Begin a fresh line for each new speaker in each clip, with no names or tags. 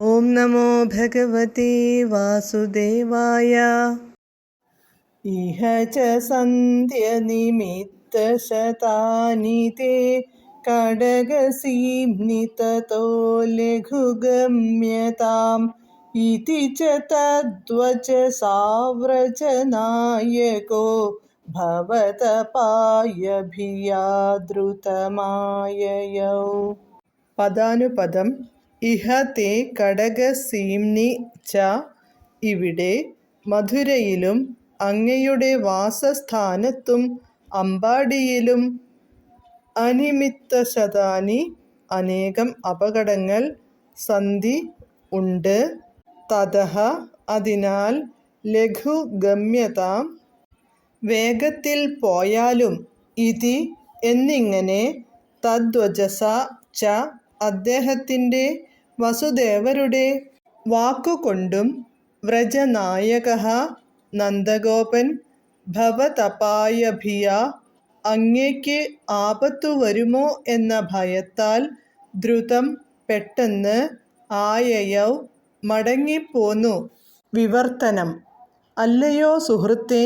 ഓം നമോ ഭഗവതേ വാസുദേവായ. ഇഹ ച സന്ധ്യനിമിത്തശതാനി തേ കടകസീംനി തതോ ലഘുഗമ്യതാം ഇതി ച തദ്വചസാവ്രജനായകോ ഭവതപായഭിയാദൃതമായയൗ. പദാനുപദം. ഇഹ തേ കടകസീംനി ച, ഇവിടെ മധുരയിലും അങ്ങയുടെ വാസസ്ഥാനത്തും അമ്പാടിയിലും അനിമിത്തശതാനി അനേകം അപകടങ്ങൾ സന്ധി ഉണ്ട്. തതഃ അതിനാൽ ലഘുഗമ്യതാം വേഗത്തിൽ പോയാലും ഇതി എന്നിങ്ങനെ തദ്വചസാ ച അദ്ദേഹത്തിൻ്റെ വസുദേവരുടെ വാക്കുകൊണ്ടും വ്രജനായകഃ നന്ദഗോപൻ ഭവതപായഭിയാ അങ്ങേക്ക് ആപത്തു വരുമോ എന്ന ഭയത്താൽ ദ്രുതം പെട്ടെന്ന് ആയയൗ മടങ്ങിപ്പോന്നു. വിവർത്തനം. അല്ലയോ സുഹൃത്തേ,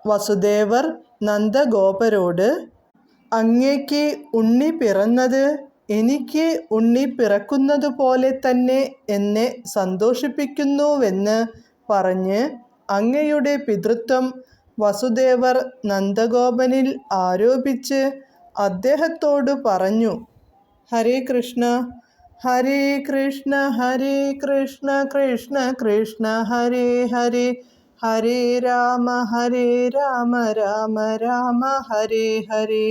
വസുദേവർ നന്ദഗോപരോട് അങ്ങേക്ക് ഉണ്ണി പിറന്നത് എനിക്ക് ഉണ്ണി പിറക്കുന്നതുപോലെ തന്നെ എന്നെ സന്തോഷിപ്പിക്കുന്നുവെന്ന് പറഞ്ഞ് അങ്ങയുടെ പിതൃത്വം വസുദേവർ നന്ദഗോപനിൽ ആരോപിച്ച് അദ്ദേഹത്തോട് പറഞ്ഞു. ഹരേ കൃഷ്ണ ഹരേ കൃഷ്ണ ഹരേ കൃഷ്ണ കൃഷ്ണ കൃഷ്ണ ഹരേ ഹരേ ഹരേ രാമ രാമ രാമ ഹരേ ഹരേ.